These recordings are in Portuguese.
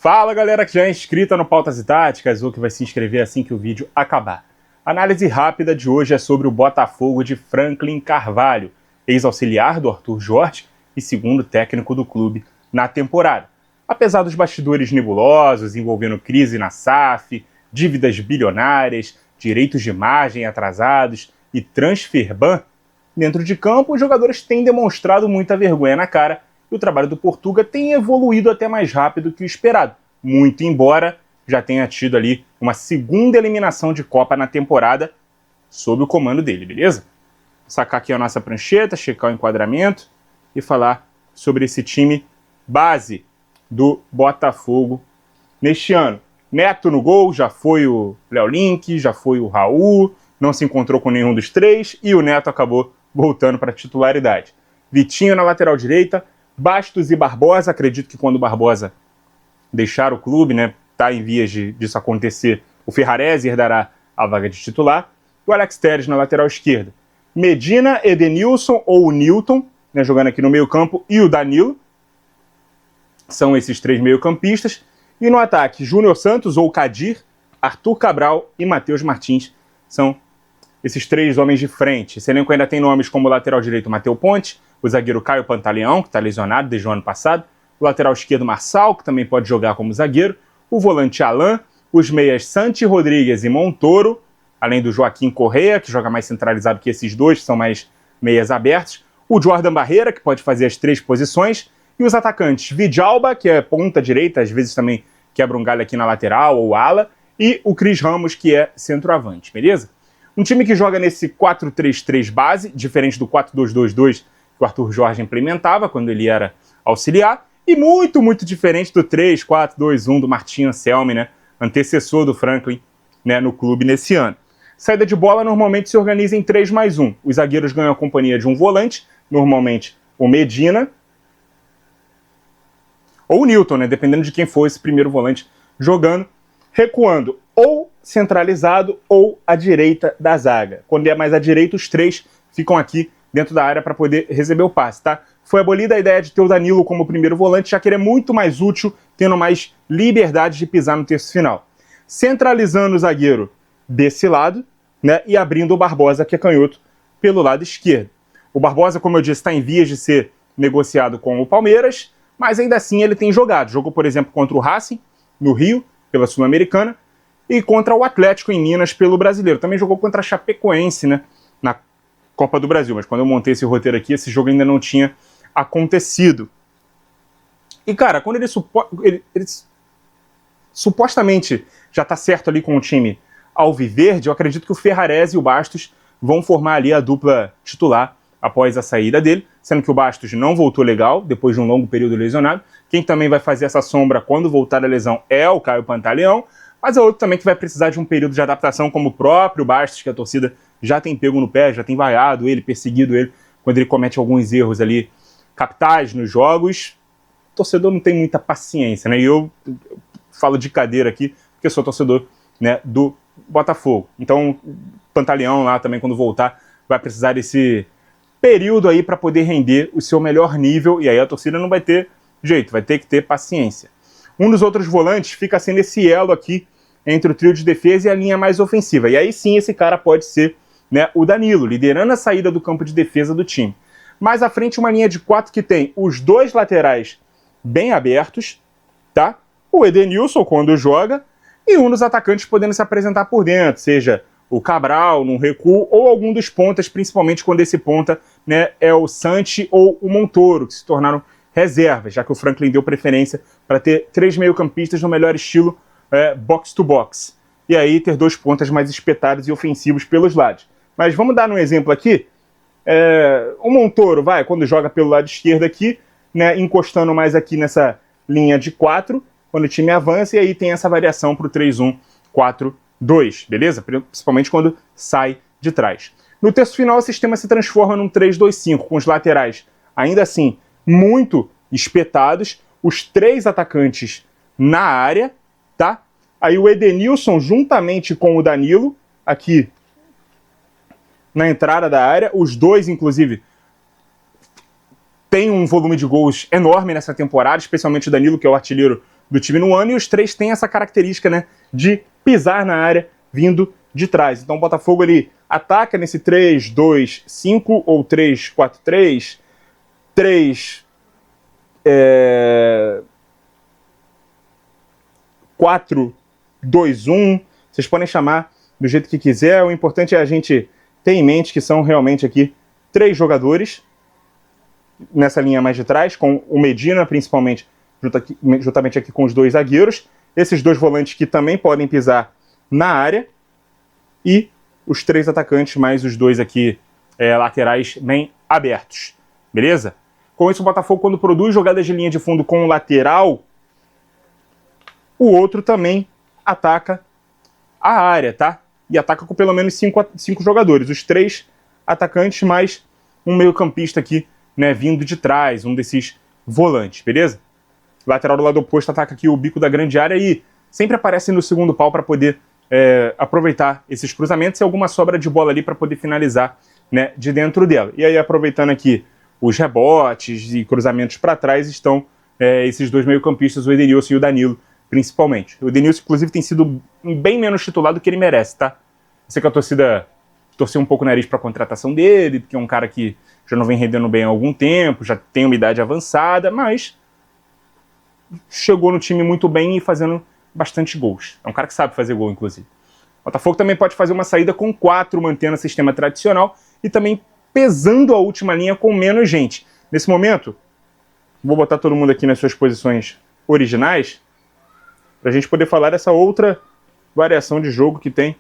Fala galera que já é inscrita no Pautas e Táticas ou que vai se inscrever assim que o vídeo acabar. A análise rápida de hoje é sobre o Botafogo de Franklin Carvalho, ex-auxiliar do Arthur Jorge e segundo técnico do clube na temporada. Apesar dos bastidores nebulosos envolvendo crise na SAF, dívidas bilionárias, direitos de imagem atrasados e transfer ban, dentro de campo os jogadores têm demonstrado muita vergonha na cara e o trabalho do Portuga tem evoluído até mais rápido que o esperado, muito embora já tenha tido ali uma segunda eliminação de Copa na temporada sob o comando dele, beleza? Vou sacar aqui a nossa prancheta, checar o enquadramento e falar sobre esse time base do Botafogo neste ano. Neto no gol, já foi o Léo Link, já foi o Raul, não se encontrou com nenhum dos três e o Neto acabou voltando para a titularidade. Vitinho na lateral direita, Bastos e Barbosa, acredito que quando o Barbosa deixar o clube, né, tá em vias disso acontecer, o Ferrarese herdará a vaga de titular, e o Alex Telles na lateral esquerda. Medina, Edenilson ou o Newton, né, jogando aqui no meio campo, e o Danilo, são esses três meio-campistas, e no ataque, Júnior Santos ou Kadir, Arthur Cabral e Matheus Martins, são esses três homens de frente. Esse elenco ainda tem nomes como o lateral direito Matheus Ponte, o zagueiro Caio Pantaleão, que está lesionado desde o ano passado, o lateral esquerdo Marçal, que também pode jogar como zagueiro, o volante Alain, os meias Santi Rodrigues e Montoro, além do Joaquim Correa, que joga mais centralizado que esses dois, que são mais meias abertos, o Jordan Barreira, que pode fazer as três posições, e os atacantes Vidalba, que é ponta direita, às vezes também quebra um galho aqui na lateral ou ala, e o Cris Ramos, que é centroavante, beleza? Um time que joga nesse 4-3-3 base, diferente do 4-2-2-2 que o Arthur Jorge implementava quando ele era auxiliar, e muito, muito diferente do 3-4-2-1 do Martin Anselmi, né, antecessor do Franklin, né, no clube nesse ano. Saída de bola normalmente se organiza em 3+1. Os zagueiros ganham a companhia de um volante, normalmente o Medina, ou o Newton, né, dependendo de quem for esse primeiro volante jogando, recuando ou centralizado ou à direita da zaga. Quando é mais à direita, os três ficam aqui dentro da área para poder receber o passe, tá? Foi abolida a ideia de ter o Danilo como primeiro volante, já que ele é muito mais útil, tendo mais liberdade de pisar no terço final. Centralizando o zagueiro desse lado, né, e abrindo o Barbosa, que é canhoto, pelo lado esquerdo. O Barbosa, como eu disse, está em vias de ser negociado com o Palmeiras, mas ainda assim ele tem jogado. Jogou, por exemplo, contra o Racing, no Rio, pela Sul-Americana, e contra o Atlético em Minas, pelo Brasileiro. Também jogou contra a Chapecoense, né, na Copa do Brasil, mas quando eu montei esse roteiro aqui, esse jogo ainda não tinha acontecido. E, cara, quando ele supostamente já tá certo ali com o time alviverde, eu acredito que o Ferrarese e o Bastos vão formar ali a dupla titular após a saída dele, sendo que o Bastos não voltou legal, depois de um longo período lesionado. Quem também vai fazer essa sombra quando voltar da lesão é o Caio Pantaleão, mas é outro também que vai precisar de um período de adaptação, como o próprio Bastos, que a torcida já tem pego no pé, já tem vaiado ele, perseguido ele, quando ele comete alguns erros ali capitais nos jogos. O torcedor não tem muita paciência, né? E eu falo de cadeira aqui, porque eu sou torcedor, né, do Botafogo. Então, o Pantaleão lá também, quando voltar, vai precisar desse período aí para poder render o seu melhor nível, e aí a torcida não vai ter jeito, vai ter que ter paciência. Um dos outros volantes fica sendo esse elo aqui entre o trio de defesa e a linha mais ofensiva. E aí sim esse cara pode ser, né, o Danilo, liderando a saída do campo de defesa do time. Mais à frente uma linha de 4 que tem os dois laterais bem abertos, tá? O Edenilson quando joga e um dos atacantes podendo se apresentar por dentro, seja o Cabral num recuo ou algum dos pontas, principalmente quando esse ponta, né, é o Santi ou o Montoro, que se tornaram reservas, já que o Franklin deu preferência para ter três meio-campistas no melhor estilo box-to-box. E aí ter dois pontas mais espetados e ofensivos pelos lados. Mas vamos dar um exemplo aqui. O Montoro, quando joga pelo lado esquerdo aqui, né, encostando mais aqui nessa linha de 4, quando o time avança, e aí tem essa variação para o 3-1-4-2, beleza? Principalmente quando sai de trás. No terço final, o sistema se transforma num 3-2-5, com os laterais, ainda assim, muito espetados, os três atacantes na área, tá? Aí o Edenilson, juntamente com o Danilo, aqui na entrada da área, os dois, inclusive, tem um volume de gols enorme nessa temporada, especialmente o Danilo, que é o artilheiro do time no ano, e os três têm essa característica, né, de pisar na área vindo de trás. Então o Botafogo ele ataca nesse 3-2-5 ou 3-4-3, 4-2-1, vocês podem chamar do jeito que quiser. O importante é a gente ter em mente que são realmente aqui 3 jogadores nessa linha mais de trás, com o Medina principalmente, juntamente aqui com os 2 zagueiros, esses 2 volantes que também podem pisar na área, e os 3 atacantes mais os 2 aqui laterais bem abertos, beleza? Com isso o Botafogo, quando produz jogadas de linha de fundo com o lateral, o outro também ataca a área, tá? E ataca com pelo menos 5 jogadores, os 3 atacantes mais um meio-campista aqui, né, vindo de trás, um desses volantes, beleza? O lateral do lado oposto ataca aqui o bico da grande área e sempre aparece no segundo pau para poder aproveitar esses cruzamentos e alguma sobra de bola ali para poder finalizar, né, de dentro dela. E aí, aproveitando aqui os rebotes e cruzamentos para trás, estão esses 2 meio-campistas, o Edenilson e o Danilo, principalmente. O Edenilson, inclusive, tem sido bem menos titular do que ele merece, tá? Eu sei que a torcida torceu um pouco o nariz para a contratação dele, porque é um cara que já não vem rendendo bem há algum tempo, já tem uma idade avançada, mas chegou no time muito bem e fazendo bastante gols. É um cara que sabe fazer gol, inclusive. O Botafogo também pode fazer uma saída com 4, mantendo o sistema tradicional e também pesando a última linha com menos gente. Nesse momento, vou botar todo mundo aqui nas suas posições originais, para a gente poder falar dessa outra variação de jogo que tem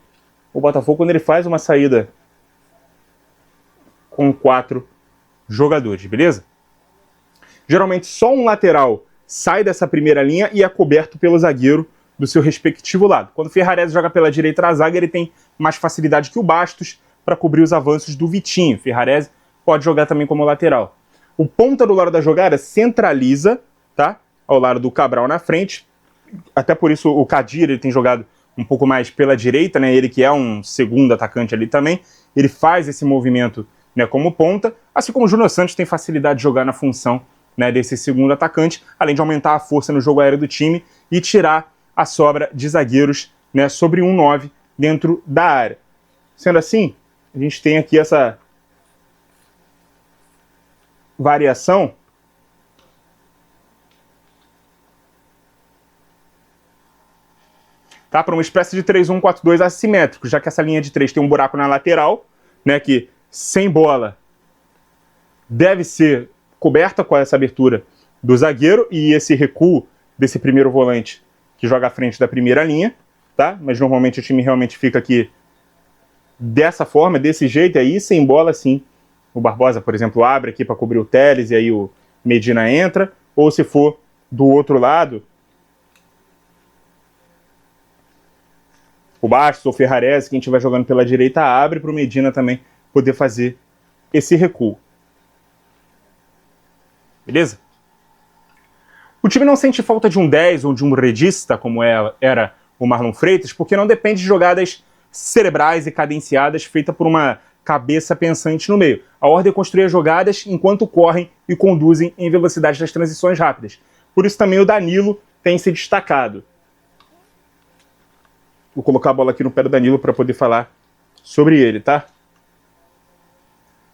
o Botafogo quando ele faz uma saída com 4 jogadores, beleza? Geralmente só um lateral sai dessa primeira linha e é coberto pelo zagueiro do seu respectivo lado. Quando o Ferrarese joga pela direita da zaga, ele tem mais facilidade que o Bastos para cobrir os avanços do Vitinho. Ferrarese pode jogar também como lateral. O ponta do lado da jogada centraliza, tá? Ao lado do Cabral na frente. Até por isso o Kadir ele tem jogado um pouco mais pela direita, né? Ele que é um segundo atacante ali também. Ele faz esse movimento, né, como ponta, assim como o Júnior Santos tem facilidade de jogar na função, né, desse segundo atacante, além de aumentar a força no jogo aéreo do time e tirar a sobra de zagueiros, né, sobre 1-9 dentro da área. Sendo assim, a gente tem aqui essa variação tá, para uma espécie de 3-1-4-2 assimétrico, já que essa linha de 3 tem um buraco na lateral, né, que sem bola deve ser coberta com essa abertura do zagueiro e esse recuo desse primeiro volante que joga à frente da primeira linha, tá? Mas normalmente o time realmente fica aqui dessa forma, desse jeito, aí sem bola, sim. O Barbosa, por exemplo, abre aqui para cobrir o Telles e aí o Medina entra, ou se for do outro lado, o Bastos ou o Ferrarese, quem estiver jogando pela direita, abre para o Medina também poder fazer esse recuo. Beleza? O time não sente falta de um 10 ou de um redista, como era o Marlon Freitas, porque não depende de jogadas cerebrais e cadenciadas feitas por uma cabeça pensante no meio. A ordem é construir as jogadas enquanto correm e conduzem em velocidade das transições rápidas. Por isso também o Danilo tem se destacado. Vou colocar a bola aqui no pé do Danilo para poder falar sobre ele, tá?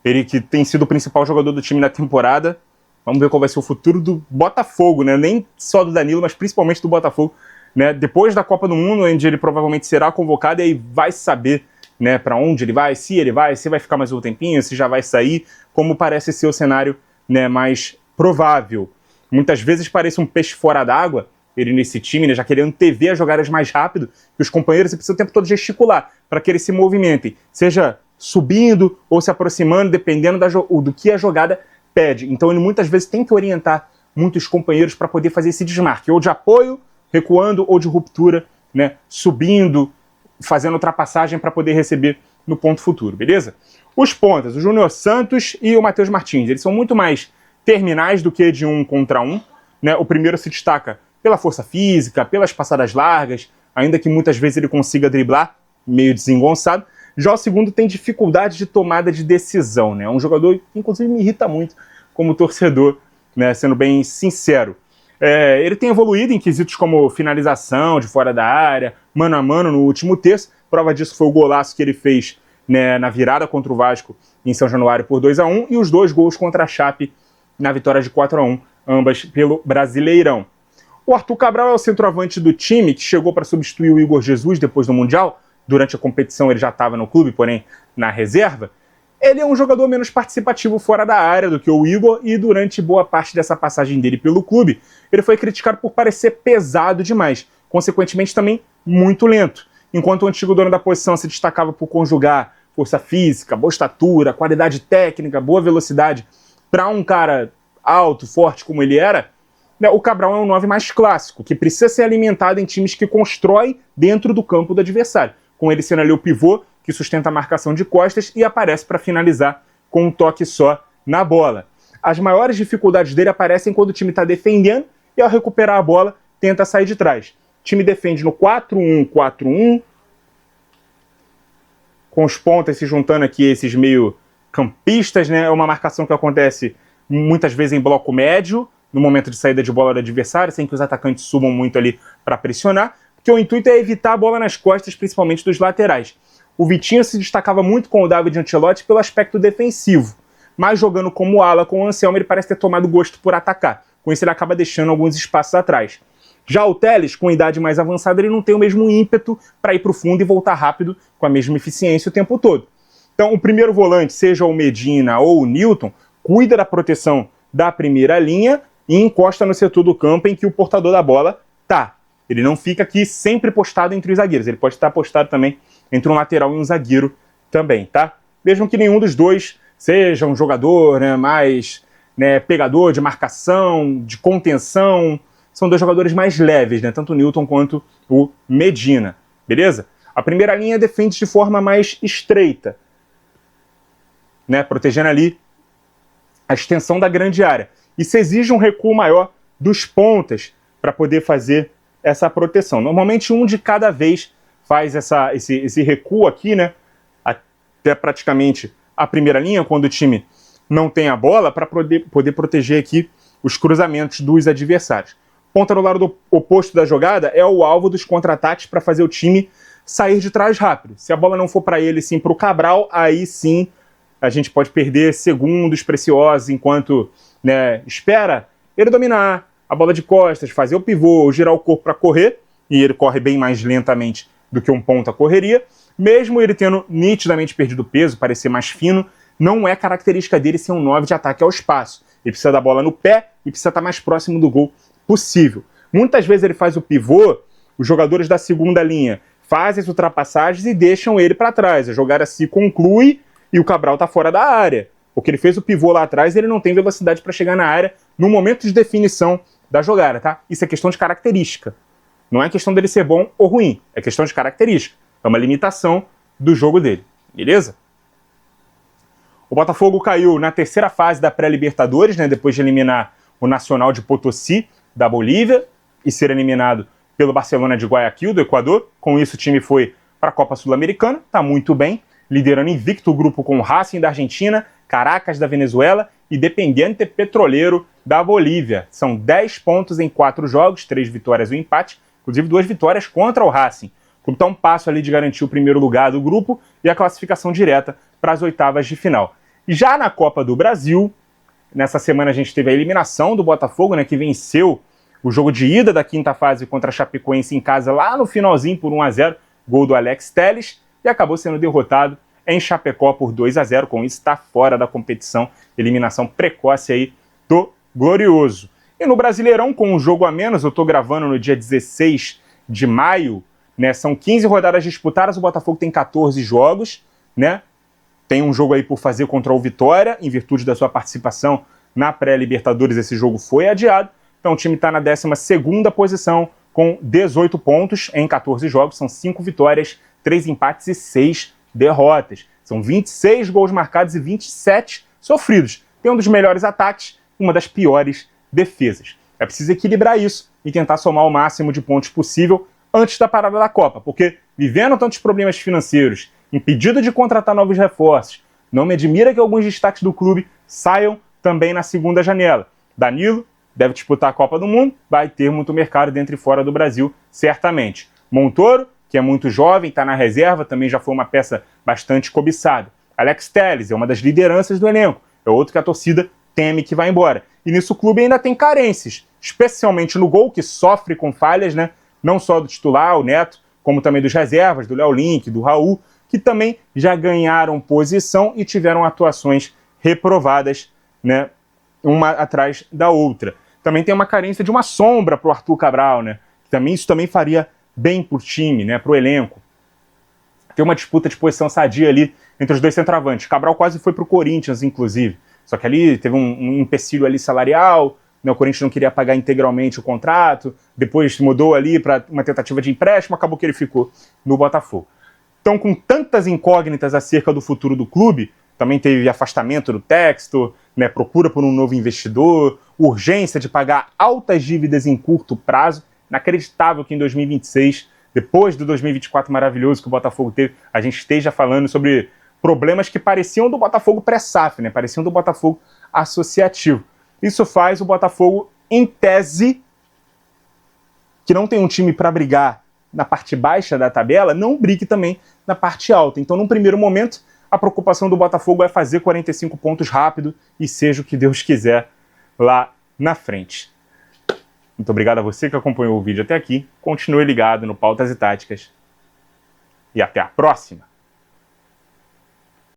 Ele que tem sido o principal jogador do time na temporada. Vamos ver qual vai ser o futuro do Botafogo, né? Nem só do Danilo, mas principalmente do Botafogo, né? Depois da Copa do Mundo, onde ele provavelmente será convocado, e aí vai saber, né, para onde ele vai, se vai ficar mais um tempinho, se já vai sair, como parece ser o cenário, né, mais provável. Muitas vezes parece um peixe fora d'água, ele nesse time, né, já querendo antever as jogadas mais rápido, que os companheiros precisam o tempo todo gesticular para que eles se movimentem, seja subindo ou se aproximando, dependendo do que a jogada pede. Então ele muitas vezes tem que orientar muitos companheiros para poder fazer esse desmarque, ou de apoio, recuando, ou de ruptura, né, subindo, fazendo ultrapassagem para poder receber no ponto futuro, beleza? Os pontas, o Júnior Santos e o Matheus Martins, eles são muito mais terminais do que de 1 contra 1, né? O primeiro se destaca pela força física, pelas passadas largas, ainda que muitas vezes ele consiga driblar, meio desengonçado. Já o segundo tem dificuldade de tomada de decisão, né? É um jogador que inclusive me irrita muito como torcedor, né? Sendo bem sincero. Ele tem evoluído em quesitos como finalização de fora da área, mano a mano no último terço. Prova disso foi o golaço que ele fez, né, na virada contra o Vasco em São Januário por 2-1 e os 2 gols contra a Chape na vitória de 4-1, ambas pelo Brasileirão. O Arthur Cabral é o centroavante do time que chegou para substituir o Igor Jesus depois do Mundial. Durante a competição ele já estava no clube, porém na reserva. Ele é um jogador menos participativo fora da área do que o Igor e durante boa parte dessa passagem dele pelo clube, ele foi criticado por parecer pesado demais, consequentemente também muito lento. Enquanto o antigo dono da posição se destacava por conjugar força física, boa estatura, qualidade técnica, boa velocidade, para um cara alto, forte como ele era, né, o Cabral é um 9 mais clássico, que precisa ser alimentado em times que constroem dentro do campo do adversário, com ele sendo ali o pivô, que sustenta a marcação de costas e aparece para finalizar com um toque só na bola. As maiores dificuldades dele aparecem quando o time está defendendo e ao recuperar a bola tenta sair de trás. O time defende no 4-1-4-1, com os pontas se juntando aqui, esses meio campistas, né? É uma marcação que acontece muitas vezes em bloco médio, no momento de saída de bola do adversário, sem que os atacantes subam muito ali para pressionar, porque o intuito é evitar a bola nas costas, principalmente dos laterais. O Vitinho se destacava muito com o David Ancelotti pelo aspecto defensivo, mas jogando como ala com o Anselmo, ele parece ter tomado gosto por atacar. Com isso ele acaba deixando alguns espaços atrás. Já o Telles, com idade mais avançada, ele não tem o mesmo ímpeto para ir para o fundo e voltar rápido com a mesma eficiência o tempo todo. Então o primeiro volante, seja o Medina ou o Newton, cuida da proteção da primeira linha e encosta no setor do campo em que o portador da bola está. Ele não fica aqui sempre postado entre os zagueiros, ele pode estar postado também entre um lateral e um zagueiro também, tá? Mesmo que nenhum dos dois seja um jogador, né, mais, né, pegador de marcação, de contenção, são 2 jogadores mais leves, né, tanto o Newton quanto o Medina, beleza? A primeira linha defende de forma mais estreita, né, protegendo ali a extensão da grande área. Isso exige um recuo maior dos pontas para poder fazer essa proteção. Normalmente um de cada vez faz esse recuo aqui, né, até praticamente a primeira linha, quando o time não tem a bola, para poder proteger aqui os cruzamentos dos adversários. Ponta no lado oposto da jogada é o alvo dos contra-ataques para fazer o time sair de trás rápido. Se a bola não for para ele, sim para o Cabral, aí sim a gente pode perder segundos preciosos enquanto, né, espera ele dominar a bola de costas, fazer o pivô, girar o corpo para correr, e ele corre bem mais lentamente do que um ponta correria. Mesmo ele tendo nitidamente perdido peso, parecer mais fino, não é característica dele ser um 9 de ataque ao espaço. Ele precisa da bola no pé e precisa estar mais próximo do gol possível. Muitas vezes ele faz o pivô, os jogadores da segunda linha fazem as ultrapassagens e deixam ele para trás. A jogada se conclui e o Cabral está fora da área. Porque ele fez o pivô lá atrás e ele não tem velocidade para chegar na área no momento de definição da jogada, tá? Isso é questão de característica. Não é questão dele ser bom ou ruim, é questão de característica. É uma limitação do jogo dele, beleza? O Botafogo caiu na terceira fase da pré-Libertadores, né, depois de eliminar o Nacional de Potosí, da Bolívia, e ser eliminado pelo Barcelona de Guayaquil, do Equador. Com isso o time foi para a Copa Sul-Americana, está muito bem, liderando invicto o grupo com o Racing da Argentina, Caracas da Venezuela e Independiente Petroleiro da Bolívia. São 10 pontos em 4 jogos, 3 vitórias e um empate, inclusive 2 vitórias contra o Racing. O clube está um passo ali de garantir o primeiro lugar do grupo e a classificação direta para as oitavas de final. E já na Copa do Brasil, nessa semana a gente teve a eliminação do Botafogo, né, que venceu o jogo de ida da quinta fase contra a Chapecoense em casa lá no finalzinho por 1-0, gol do Alex Telles, e acabou sendo derrotado em Chapecó por 2-0, com isso está fora da competição, eliminação precoce aí do Glorioso. E no Brasileirão, com um jogo a menos, eu estou gravando no dia 16 de maio, né, são 15 rodadas disputadas, o Botafogo tem 14 jogos, né, tem um jogo aí por fazer contra o Vitória, em virtude da sua participação na pré-Libertadores, esse jogo foi adiado, então o time está na 12ª posição, com 18 pontos em 14 jogos, são 5 vitórias, 3 empates e 6 derrotas. São 26 gols marcados e 27 sofridos. Tem um dos melhores ataques, uma das piores defesas. É preciso equilibrar isso e tentar somar o máximo de pontos possível antes da parada da Copa, porque vivendo tantos problemas financeiros, impedido de contratar novos reforços, não me admira que alguns destaques do clube saiam também na segunda janela. Danilo, deve disputar a Copa do Mundo, vai ter muito mercado dentro e fora do Brasil, certamente. Montoro, que é muito jovem, está na reserva, também já foi uma peça bastante cobiçada. Alex Telles é uma das lideranças do elenco, é outro que a torcida teme que vai embora. E nisso o clube ainda tem carências, especialmente no gol, que sofre com falhas, né? Não só do titular, o Neto, como também dos reservas, do Léo Link, do Raul, que também já ganharam posição e tiveram atuações reprovadas, né? Uma atrás da outra. Também tem uma carência de uma sombra para o Arthur Cabral, né? Isso também faria bem para o time, né? Para o elenco. Tem uma disputa de posição sadia ali entre os dois centroavantes. Cabral quase foi para o Corinthians, inclusive. Só que ali teve um empecilho ali salarial, né? O Corinthians não queria pagar integralmente o contrato, depois mudou ali para uma tentativa de empréstimo, acabou que ele ficou no Botafogo. Então, com tantas incógnitas acerca do futuro do clube, também teve afastamento do Textor, né, procura por um novo investidor, urgência de pagar altas dívidas em curto prazo. Inacreditável que em 2026, depois do 2024 maravilhoso que o Botafogo teve, a gente esteja falando sobre problemas que pareciam do Botafogo pré-SAF, né, pareciam do Botafogo associativo. Isso faz o Botafogo, em tese, que não tem um time para brigar na parte baixa da tabela, não brigue também na parte alta. Então, num primeiro momento, a preocupação do Botafogo é fazer 45 pontos rápido e seja o que Deus quiser lá na frente. Muito obrigado a você que acompanhou o vídeo até aqui. Continue ligado no Pautas e Táticas. E até a próxima!